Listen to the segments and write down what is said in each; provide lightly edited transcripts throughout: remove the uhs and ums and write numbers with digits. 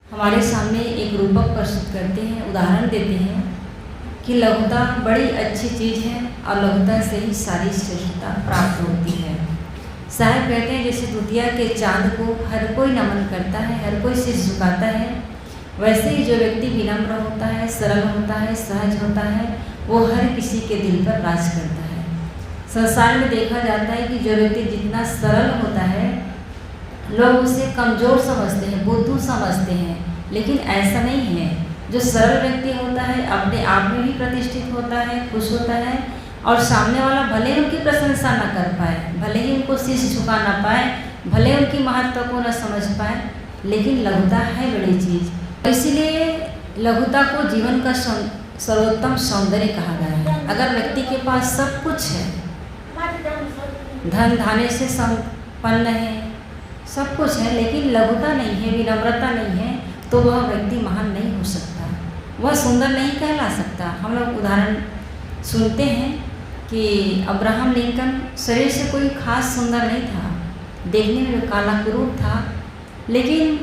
हमारे सामने एक रूपक प्रस्तुत करते हैं, उदाहरण देते हैं कि लघुता बड़ी अच्छी चीज़ है और लघुता से ही सारी श्रेष्ठता प्राप्त होती है। साहब कहते हैं जैसे द्वितीया के चांद को हर कोई नमन करता है, हर कोई शीश झुकाता है, वैसे ही जो व्यक्ति विनम्र होता है, सरल होता है, सहज होता है, वो हर किसी के दिल पर राज करता है। संसार में देखा जाता है कि जो व्यक्ति जितना सरल होता है लोग उसे कमज़ोर समझते हैं, बुद्धू समझते हैं, लेकिन ऐसा नहीं है। जो सरल व्यक्ति होता है अपने आप में भी प्रतिष्ठित होता है, खुश होता है और सामने वाला भले ही उनकी प्रशंसा न कर पाए, भले ही उनको शीश झुका ना पाए, भले उनकी महत्व को न समझ पाए, लेकिन लघुता है बड़ी चीज़। इसीलिए लघुता को जीवन का सर्वोत्तम सौंदर्य कहा गया है। अगर व्यक्ति के पास सब कुछ है, धन धान्य से संपन्न है, सब कुछ है, लेकिन लघुता नहीं है, विनम्रता नहीं है, तो वह व्यक्ति महान नहीं हो सकता, वह सुंदर नहीं कहला सकता। हम लोग उदाहरण सुनते हैं कि अब्राहम लिंकन शरीर से कोई खास सुंदर नहीं था, देखने में काला कुरूप था, लेकिन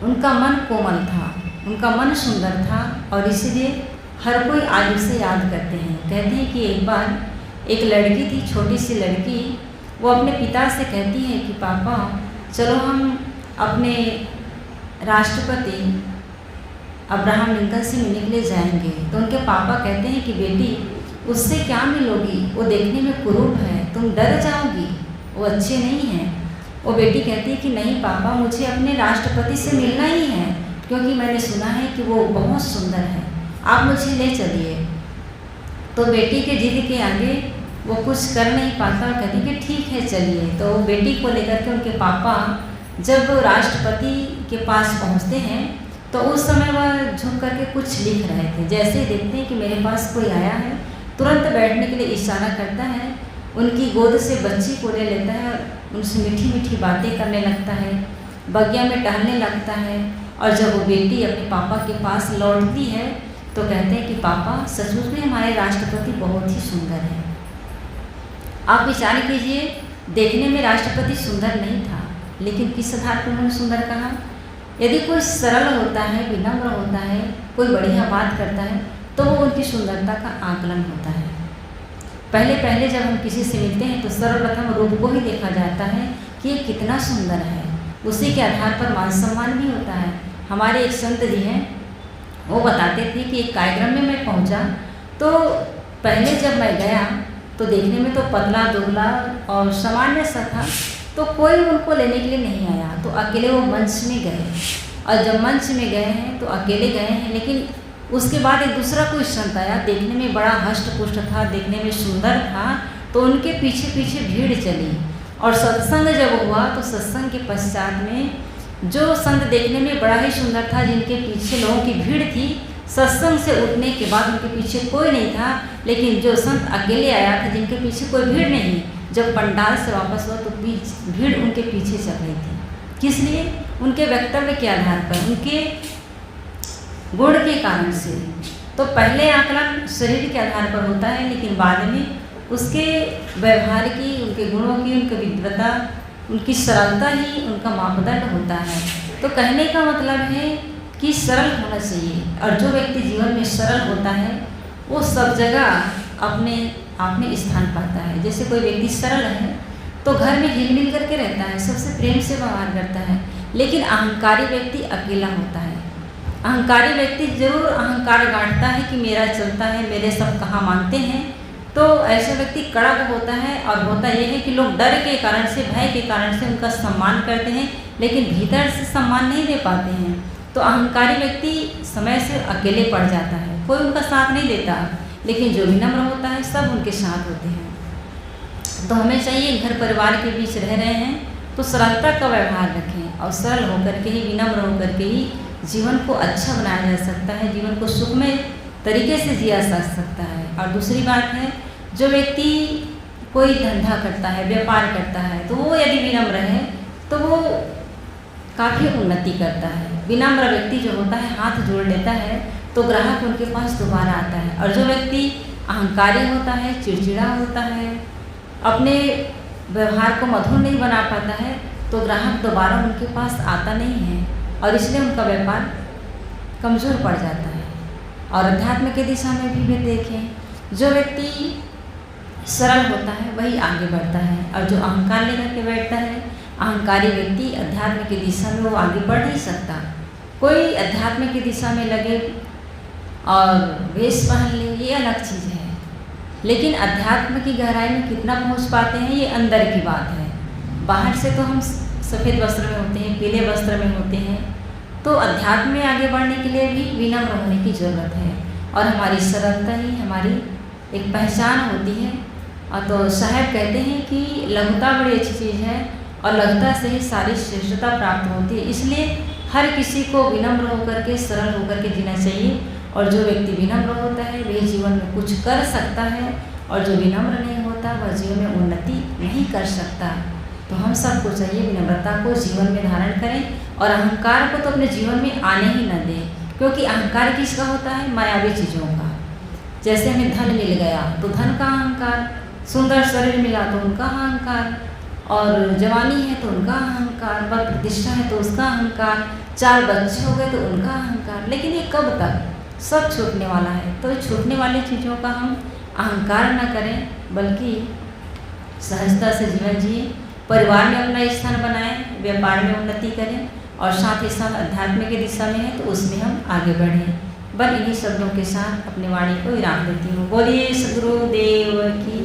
उनका मन कोमल था, उनका मन सुंदर था और इसीलिए हर कोई आज उसे याद करते हैं। कहते हैं कि एक बार एक लड़की थी, छोटी सी लड़की, वो अपने पिता से कहती है कि पापा चलो हम अपने राष्ट्रपति अब्राहम लिंकन से मिलने के लिए जाएंगे। तो उनके पापा कहते हैं कि बेटी उससे क्या मिलोगी, वो देखने में कुरूप है, तुम डर जाओगी, वो अच्छे नहीं हैं। वो बेटी कहती है कि नहीं पापा, मुझे अपने राष्ट्रपति से मिलना ही है, क्योंकि मैंने सुना है कि वो बहुत सुंदर है, आप मुझे ले चलिए। तो बेटी के जिद के आगे वो कुछ कर नहीं पाता और कहती कि ठीक है चलिए। तो बेटी को लेकर के उनके पापा जब राष्ट्रपति के पास पहुंचते हैं तो उस समय वह झुक करके कुछ लिख रहे थे। जैसे ही देखते हैं कि मेरे पास कोई आया है, तुरंत बैठने के लिए इशारा करता है, उनकी गोद से बच्ची को ले लेता है और उनसे मीठी मीठी बातें करने लगता है, बगिया में टहलने लगता है। और जब वो बेटी अपने पापा के पास लौटती है तो कहते हैं कि पापा सचमुच में हमारे राष्ट्रपति बहुत ही सुंदर है। आप विचार कीजिए, देखने में राष्ट्रपति सुंदर नहीं था, लेकिन किस आधार पर उन्होंने सुंदर कहा। यदि कोई सरल होता है, विनम्र होता है, कोई बढ़िया बात करता है, तो वो उनकी सुंदरता का आकलन होता है। पहले पहले जब हम किसी से मिलते हैं तो सर्वप्रथम रूप को ही देखा जाता है कि ये कितना सुंदर है, उसी के आधार पर मान सम्मान भी होता है। हमारे एक संत जी हैं, वो बताते थे कि एक कार्यक्रम में मैं पहुंचा तो पहले जब मैं गया तो देखने में तो पतला दुबला और सामान्य सा था, तो कोई उनको लेने के लिए नहीं आया, तो अकेले वो मंच में गए। और जब मंच में गए हैं तो अकेले गए हैं, लेकिन उसके बाद एक दूसरा कोई संत आया, देखने में बड़ा हष्ट पुष्ट था, देखने में सुंदर था, तो उनके पीछे पीछे भीड़ चली। और सत्संग जब हुआ तो सत्संग के पश्चात में जो संत देखने में बड़ा ही सुंदर था, जिनके पीछे लोगों की भीड़ थी, सत्संग से उठने के बाद उनके पीछे कोई नहीं था, लेकिन जो संत अकेले आया था, जिनके पीछे कोई भीड़ नहीं, जब पंडाल से वापस हुआ तो भीड़ उनके पीछे चल रही थी। किस लिए? उनके वक्तव्य के आधार पर, उनके गुण के कारण से। तो पहले आकलन शरीर के आधार पर होता है, लेकिन बाद में उसके व्यवहार की, उनके गुणों की, उनकी विद्वता, उनकी सरलता ही उनका मापदंड होता है। तो कहने का मतलब है कि सरल होना चाहिए, और जो व्यक्ति जीवन में सरल होता है वो सब जगह अपने आप में स्थान पाता है। जैसे कोई व्यक्ति सरल है तो घर में हिल मिल करके रहता है, सबसे प्रेम से व्यवहार करता है, लेकिन अहंकारी व्यक्ति अकेला होता है। अहंकारी व्यक्ति जरूर अहंकार गांठता है कि मेरा चलता है, मेरे सब कहाँ मानते हैं, तो ऐसा व्यक्ति कड़क होता है। और होता यह है कि लोग डर के कारण से, भय के कारण से उनका सम्मान करते हैं, लेकिन भीतर से सम्मान नहीं दे पाते हैं। तो अहंकारी व्यक्ति समय से अकेले पड़ जाता है, कोई उनका साथ नहीं देता, लेकिन जो विनम्र होता है सब उनके साथ होते हैं। तो हमें चाहिए घर परिवार के बीच रह रहे हैं तो सरलता का व्यवहार रखें, और सरल होकर के ही, विनम्र होकर के ही जीवन को अच्छा बनाया जा सकता है, जीवन को सुखमय तरीके से जिया जा सकता है। और दूसरी बात है, जो व्यक्ति कोई धंधा करता है, व्यापार करता है, तो वो यदि विनम्र है तो वो काफ़ी उन्नति करता है। विनम्र व्यक्ति जो होता है हाथ जोड़ लेता है तो ग्राहक उनके पास दोबारा आता है। और जो व्यक्ति अहंकारी होता है, चिड़चिड़ा होता है, अपने व्यवहार को मधुर नहीं बना पाता है, तो ग्राहक दोबारा उनके पास आता नहीं है। और इसलिए उनका व्यापार कमज़ोर पड़ जाता है। और अध्यात्म की दिशा में भी वे देखें, जो व्यक्ति सरल होता है वही आगे बढ़ता है, और जो अहंकार लेकर के बैठता है, अहंकारी व्यक्ति अध्यात्म की दिशा में वो आगे बढ़ नहीं सकता। कोई अध्यात्म की दिशा में लगे और वेश पहन ले, ये अलग चीज़ है, लेकिन अध्यात्म की गहराई में कितना पहुंच पाते हैं ये अंदर की बात है। बाहर से तो हम सफ़ेद वस्त्र में होते हैं, पीले वस्त्र में होते हैं, तो अध्यात्म में आगे बढ़ने के लिए भी विनम्र होने की ज़रूरत है, और हमारी सरलता ही हमारी एक पहचान होती है। और तो साहब कहते हैं कि लघुता बड़ी अच्छी चीज़ है, और लघुता से ही सारी श्रेष्ठता प्राप्त होती है। इसलिए हर किसी को विनम्र होकर के, सरल होकर के जीना चाहिए, और जो व्यक्ति विनम्र होता है वह जीवन में कुछ कर सकता है, और जो विनम्र नहीं होता वह जीवन में उन्नति नहीं कर सकता। तो हम सबको चाहिए विनम्रता को जीवन में धारण करें, और अहंकार को तो अपने जीवन में आने ही न दें, क्योंकि अहंकार किसका होता है? मायावी चीज़ों का। जैसे हमें धन मिल गया तो धन का अहंकार, सुंदर शरीर मिला तो उनका अहंकार, और जवानी है तो उनका अहंकार, पद प्रतिष्ठा है तो उसका अहंकार, 4 बच्चे हो गए तो उनका अहंकार। लेकिन ये कब तक? सब छूटने वाला है। तो छूटने वाली चीज़ों का हम अहंकार न करें, बल्कि सहजता से जीवन जिए, परिवार में अपना स्थान बनाएं, व्यापार में उन्नति करें, और साथ ही साथ अध्यात्म की दिशा में है तो उसमें हम आगे बढ़ें। बस इन्हीं शब्दों के साथ अपनी वाणी को विराम देती हूँ। बोलिए सद्गुरुदेव की।